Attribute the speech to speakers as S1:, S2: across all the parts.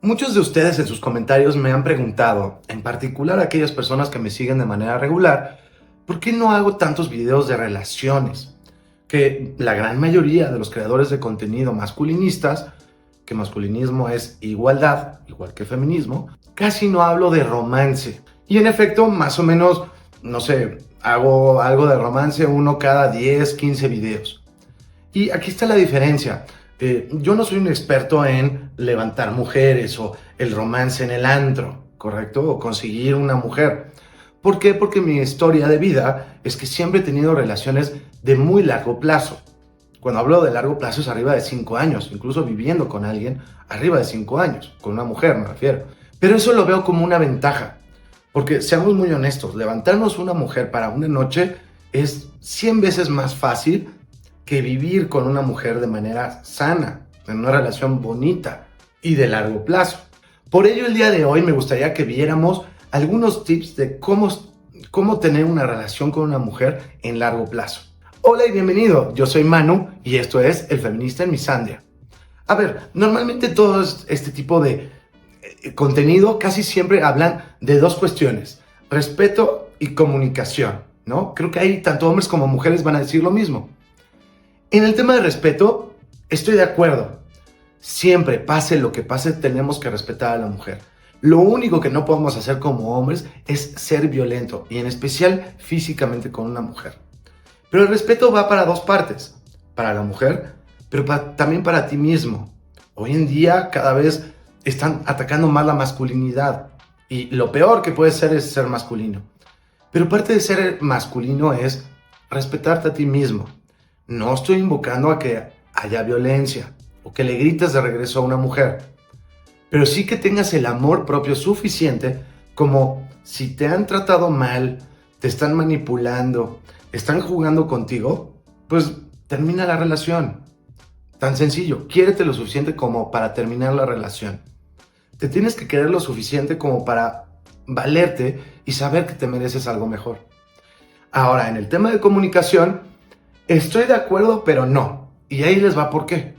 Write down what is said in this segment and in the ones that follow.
S1: Muchos de ustedes en sus comentarios me han preguntado, en particular aquellas personas que me siguen de manera regular, ¿por qué no hago tantos videos de relaciones? Que la gran mayoría de los creadores de contenido masculinistas, que masculinismo es igualdad, igual que feminismo, casi no hablo de romance. Y en efecto, más o menos, no sé, hago algo de romance uno cada 10, 15 videos. Y aquí está la diferencia. Yo no soy un experto en levantar mujeres o el romance en el antro, ¿correcto? O conseguir una mujer. ¿Por qué? Porque mi historia de vida es que siempre he tenido relaciones de muy largo plazo. Cuando hablo de largo plazo es arriba de 5 años, incluso viviendo con alguien arriba de 5 años, con una mujer me refiero. Pero eso lo veo como una ventaja, porque seamos muy honestos, levantarnos una mujer para una noche es 100 veces más fácil que vivir con una mujer de manera sana, en una relación bonita y de largo plazo. Por ello, el día de hoy me gustaría que viéramos algunos tips de cómo tener una relación con una mujer en largo plazo. Hola y bienvenido, yo soy Manu y esto es El Feminista en Misandria. A ver, normalmente todo este tipo de contenido casi siempre hablan de dos cuestiones, respeto y comunicación, ¿no? Creo que ahí tanto hombres como mujeres van a decir lo mismo. En el tema de respeto, estoy de acuerdo. Siempre, pase lo que pase, tenemos que respetar a la mujer. Lo único que no podemos hacer como hombres es ser violento, y en especial físicamente con una mujer. Pero el respeto va para dos partes. Para la mujer, pero también para ti mismo. Hoy en día cada vez están atacando más la masculinidad. Y lo peor que puede ser es ser masculino. Pero parte de ser masculino es respetarte a ti mismo. No estoy invocando a que haya violencia o que le grites de regreso a una mujer, pero sí que tengas el amor propio suficiente como si te han tratado mal, te están manipulando, están jugando contigo, pues termina la relación. Tan sencillo, quiérete lo suficiente como para terminar la relación. Te tienes que querer lo suficiente como para valerte y saber que te mereces algo mejor. Ahora, en el tema de comunicación, estoy de acuerdo, pero no. Y ahí les va por qué.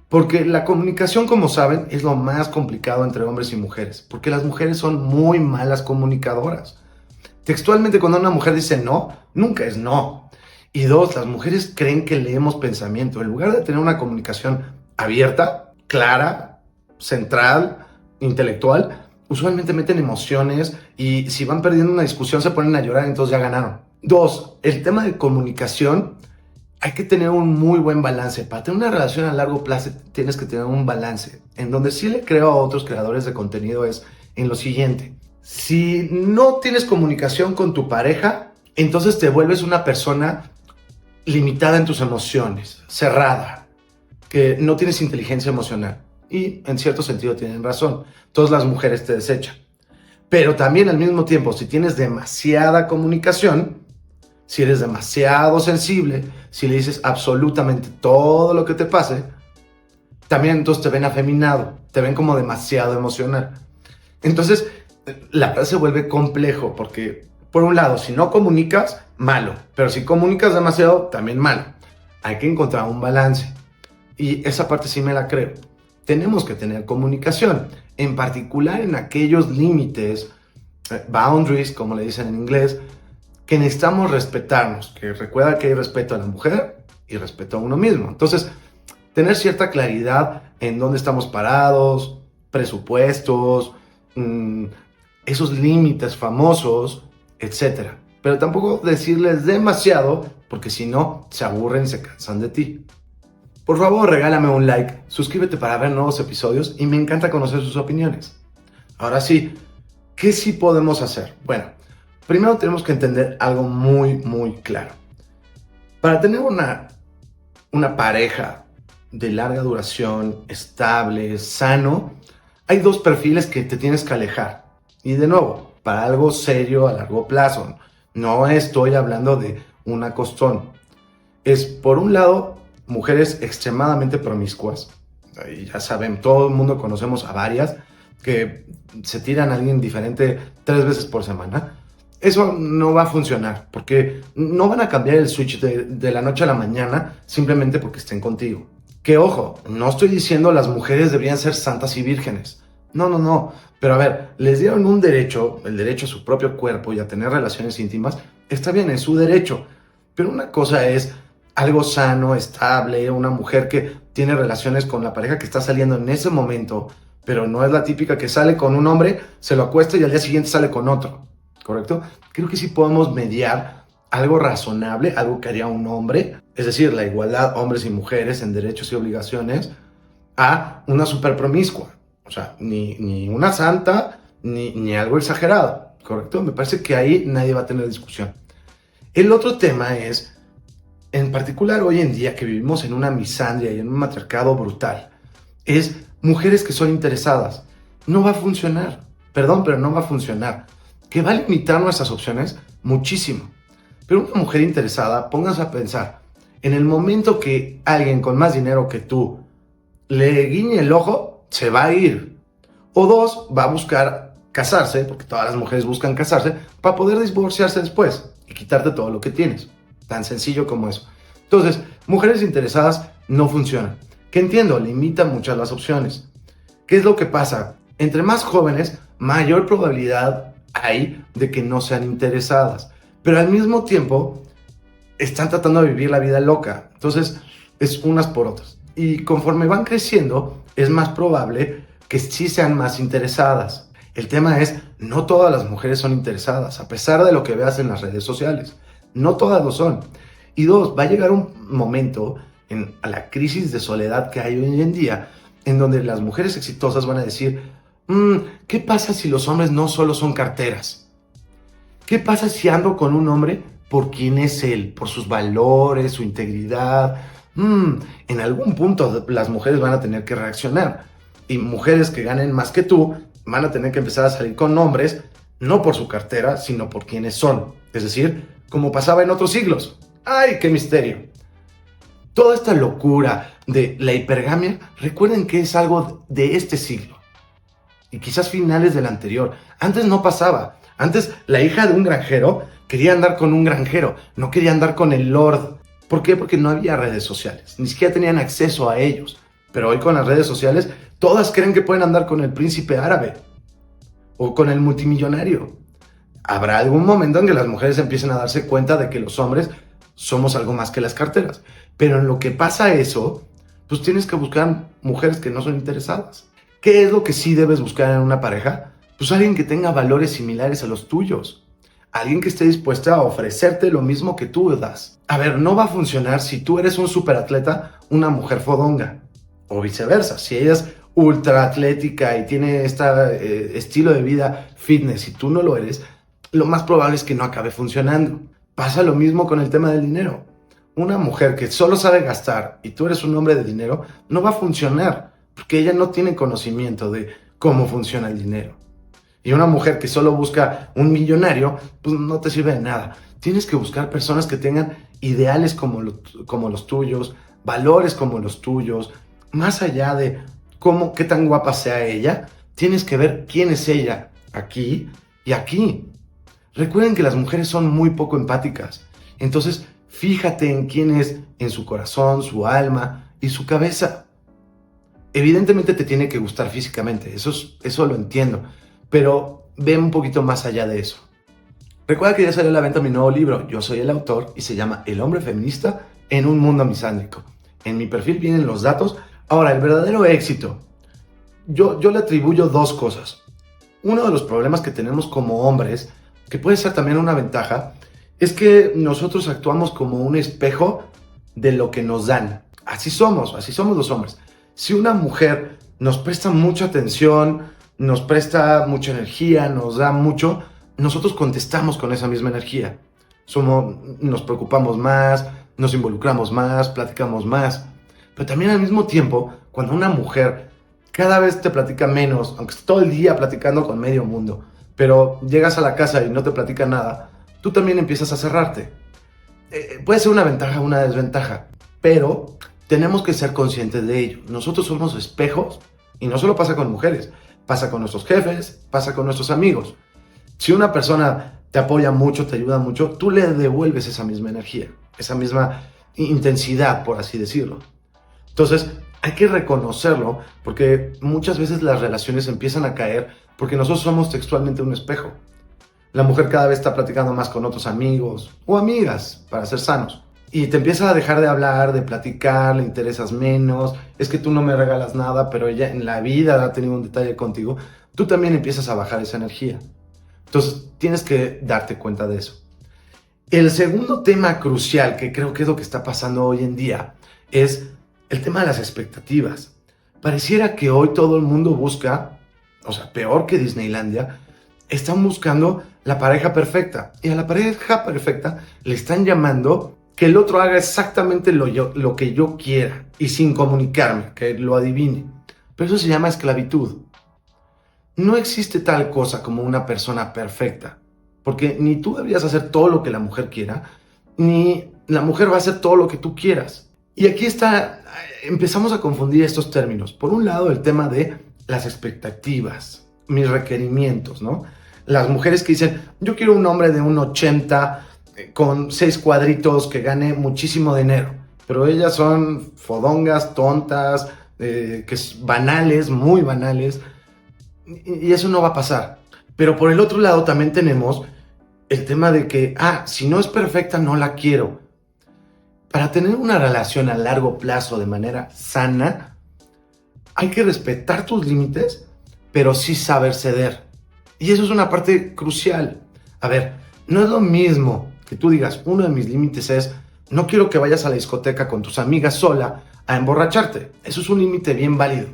S1: Porque la comunicación, como saben, es lo más complicado entre hombres y mujeres. Porque las mujeres son muy malas comunicadoras. Textualmente, cuando una mujer dice no, nunca es no. Y dos, las mujeres creen que leemos pensamiento. En lugar de tener una comunicación abierta, clara, central, intelectual, usualmente meten emociones y si van perdiendo una discusión se ponen a llorar, entonces ya ganaron. Dos, el tema de comunicación, hay que tener un muy buen balance. Para tener una relación a largo plazo tienes que tener un balance. En donde sí le creo a otros creadores de contenido es en lo siguiente. Si no tienes comunicación con tu pareja, entonces te vuelves una persona limitada en tus emociones, cerrada, que no tienes inteligencia emocional. Y en cierto sentido tienen razón. Todas las mujeres te desechan. Pero también al mismo tiempo, si tienes demasiada comunicación, si eres demasiado sensible, si le dices absolutamente todo lo que te pase, también entonces te ven afeminado, te ven como demasiado emocional. Entonces, la verdad se vuelve complejo porque, por un lado, si no comunicas, malo. Pero si comunicas demasiado, también malo. Hay que encontrar un balance. Y esa parte sí me la creo. Tenemos que tener comunicación, en particular en aquellos límites, boundaries, como le dicen en inglés, que necesitamos respetarnos, que recuerda que hay respeto a la mujer y respeto a uno mismo. Entonces, tener cierta claridad en dónde estamos parados, presupuestos, esos límites famosos, etc. Pero tampoco decirles demasiado, porque si no, se aburren y se cansan de ti. Por favor, regálame un like, suscríbete para ver nuevos episodios y me encanta conocer sus opiniones. Ahora sí, ¿qué sí podemos hacer? Bueno, primero tenemos que entender algo muy claro. Para tener una pareja de larga duración, estable, sano, hay dos perfiles que te tienes que alejar. Y de nuevo, para algo serio a largo plazo. No estoy hablando de un acostón. Es, por un lado, mujeres extremadamente promiscuas. Y ya saben, todo el mundo conocemos a varias que se tiran a alguien diferente 3 veces por semana. Eso no va a funcionar, porque no van a cambiar el switch de la noche a la mañana simplemente porque estén contigo. Que ojo, no estoy diciendo las mujeres deberían ser santas y vírgenes. No, no, no. Pero a ver, les dieron un derecho, el derecho a su propio cuerpo y a tener relaciones íntimas. Está bien, es su derecho. Pero una cosa es algo sano, estable, una mujer que tiene relaciones con la pareja que está saliendo en ese momento, pero no es la típica que sale con un hombre, se lo acuesta y al día siguiente sale con otro, ¿correcto? Creo que sí podemos mediar algo razonable, algo que haría un hombre, es decir, la igualdad hombres y mujeres en derechos y obligaciones, a una super promiscua. O sea, ni una santa, ni algo exagerado, ¿correcto? Me parece que ahí nadie va a tener discusión. El otro tema es, en particular hoy en día que vivimos en una misandria y en un matriarcado brutal, es mujeres que son interesadas. No va a funcionar, perdón, pero no va a funcionar. Que va a limitar nuestras opciones muchísimo. Pero una mujer interesada, pónganse a pensar, en el momento que alguien con más dinero que tú le guiñe el ojo, se va a ir. O dos, va a buscar casarse, porque todas las mujeres buscan casarse, para poder divorciarse después y quitarte todo lo que tienes. Tan sencillo como eso. Entonces, mujeres interesadas no funcionan. Que entiendo, limitan muchas las opciones. ¿Qué es lo que pasa? Entre más jóvenes, mayor probabilidad hay de que no sean interesadas. Pero al mismo tiempo, están tratando de vivir la vida loca. Entonces, es unas por otras. Y conforme van creciendo, es más probable que sí sean más interesadas. El tema es, no todas las mujeres son interesadas, a pesar de lo que veas en las redes sociales. No todas lo son. Y dos, va a llegar un momento a la crisis de soledad que hay hoy en día, en donde las mujeres exitosas van a decir, ¿qué pasa si los hombres no solo son carteras? ¿Qué pasa si ando con un hombre por quién es él, por sus valores, su integridad? En algún punto las mujeres van a tener que reaccionar. Y mujeres que ganen más que tú van a tener que empezar a salir con hombres, no por su cartera, sino por quienes son. Es decir, como pasaba en otros siglos. ¡Ay, qué misterio! Toda esta locura de la hipergamia, recuerden que es algo de este siglo. Y quizás finales del anterior. Antes no pasaba. Antes la hija de un granjero quería andar con un granjero, no quería andar con el lord. ¿Por qué? Porque no había redes sociales, ni siquiera tenían acceso a ellos. Pero hoy con las redes sociales, todas creen que pueden andar con el príncipe árabe o con el multimillonario. Habrá algún momento en que las mujeres empiecen a darse cuenta de que los hombres somos algo más que las carteras. Pero en lo que pasa eso, pues tienes que buscar mujeres que no son interesadas. ¿Qué es lo que sí debes buscar en una pareja? Pues alguien que tenga valores similares a los tuyos. Alguien que esté dispuesta a ofrecerte lo mismo que tú das. A ver, no va a funcionar si tú eres un superatleta, una mujer fodonga. O viceversa, si ella es ultra atlética y tiene este estilo de vida fitness y tú no lo eres, lo más probable es que no acabe funcionando. Pasa lo mismo con el tema del dinero. Una mujer que solo sabe gastar y tú eres un hombre de dinero, no va a funcionar, porque ella no tiene conocimiento de cómo funciona el dinero. Y una mujer que solo busca un millonario, pues no te sirve de nada. Tienes que buscar personas que tengan ideales como los tuyos, valores como los tuyos. Más allá de qué tan guapa sea ella, tienes que ver quién es ella aquí y aquí. Recuerden que las mujeres son muy poco empáticas. Entonces, fíjate en quién es, en su corazón, su alma y su cabeza. Evidentemente te tiene que gustar físicamente, eso lo entiendo, pero ve un poquito más allá de eso. Recuerda que ya salió a la venta mi nuevo libro, yo soy el autor y se llama El hombre feminista en un mundo misándrico. En mi perfil vienen los datos. Ahora, el verdadero éxito, yo le atribuyo dos cosas. Uno de los problemas que tenemos como hombres, que puede ser también una ventaja, es que nosotros actuamos como un espejo de lo que nos dan. Así somos los hombres. Si una mujer nos presta mucha atención, nos presta mucha energía, nos da mucho, nosotros contestamos con esa misma energía. Nos preocupamos más, nos involucramos más, platicamos más. Pero también al mismo tiempo, cuando una mujer cada vez te platica menos, aunque esté todo el día platicando con medio mundo, pero llegas a la casa y no te platica nada, tú también empiezas a cerrarte. Puede ser una ventaja o una desventaja, pero tenemos que ser conscientes de ello. Nosotros somos espejos y no solo pasa con mujeres, pasa con nuestros jefes, pasa con nuestros amigos. Si una persona te apoya mucho, te ayuda mucho, tú le devuelves esa misma energía, esa misma intensidad, por así decirlo. Entonces, Hay que reconocerlo porque muchas veces las relaciones empiezan a caer porque nosotros somos textualmente un espejo. La mujer cada vez está platicando más con otros amigos o amigas, para ser sanos. Y te empieza a dejar de hablar, de platicar, le interesas menos, es que tú no me regalas nada, pero ella en la vida ha tenido un detalle contigo. Tú también empiezas a bajar esa energía. Entonces tienes que darte cuenta de eso. El segundo tema crucial, que creo que es lo que está pasando hoy en día, es el tema de las expectativas. Pareciera que hoy todo el mundo busca, o sea, peor que Disneylandia, están buscando la pareja perfecta. Y a la pareja perfecta le están llamando que el otro haga exactamente lo que yo quiera y sin comunicarme, que lo adivine. Pero eso se llama esclavitud. No existe tal cosa como una persona perfecta, porque ni tú deberías hacer todo lo que la mujer quiera, ni la mujer va a hacer todo lo que tú quieras. Y aquí empezamos a confundir estos términos. Por un lado, el tema de las expectativas, mis requerimientos, ¿no? Las mujeres que dicen, yo quiero un hombre de 1,80 con 6 cuadritos que gane muchísimo dinero, pero ellas son fodongas, tontas, banales, muy banales, y eso no va a pasar. Pero por el otro lado también tenemos el tema de que, si no es perfecta, no la quiero. Para tener una relación a largo plazo de manera sana, hay que respetar tus límites, pero sí saber ceder. Y eso es una parte crucial. A ver, no es lo mismo que tú digas, uno de mis límites es, no quiero que vayas a la discoteca con tus amigas sola a emborracharte. Eso es un límite bien válido.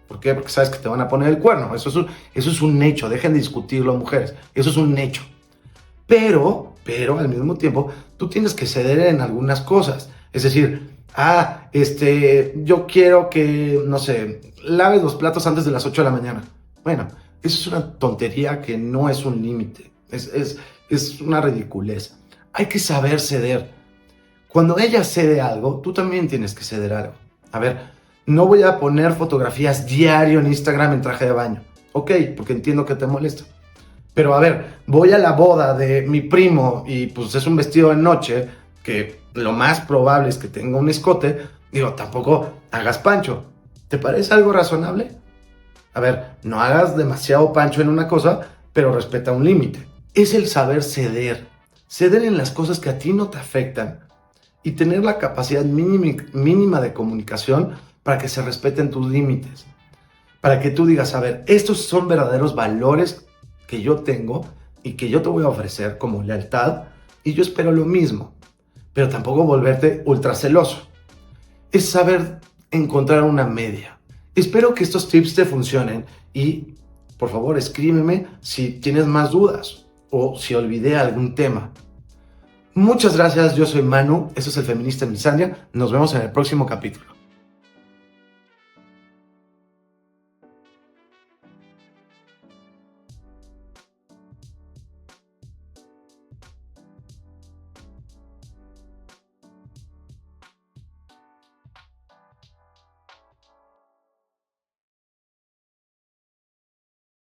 S1: ¿Por qué? Porque sabes que te van a poner el cuerno. Eso es un hecho. Dejen de discutirlo, mujeres. Eso es un hecho. Pero al mismo tiempo, tú tienes que ceder en algunas cosas. Es decir, yo quiero que, no sé, laves los platos antes de las 8 de la mañana. Bueno, eso es una tontería que no es un límite. Es una ridiculez. Hay que saber ceder. Cuando ella cede algo, tú también tienes que ceder algo. A ver, no voy a poner fotografías diario en Instagram en traje de baño. Ok, porque entiendo que te molesta. Pero a ver, voy a la boda de mi primo y pues es un vestido de noche que lo más probable es que tenga un escote. Digo, tampoco hagas pancho. ¿Te parece algo razonable? A ver, no hagas demasiado pancho en una cosa, pero respeta un límite. Es el saber ceder. Ceder en las cosas que a ti no te afectan y tener la capacidad mínima de comunicación para que se respeten tus límites. Para que tú digas, a ver, estos son verdaderos valores que yo tengo y que yo te voy a ofrecer como lealtad y yo espero lo mismo. Pero tampoco volverte ultra celoso. Es saber encontrar una media. Espero que estos tips te funcionen y por favor escríbeme si tienes más dudas o si olvidé algún tema. Muchas gracias, yo soy Manu, esto es El Feminista en Misandria, nos vemos en el próximo capítulo.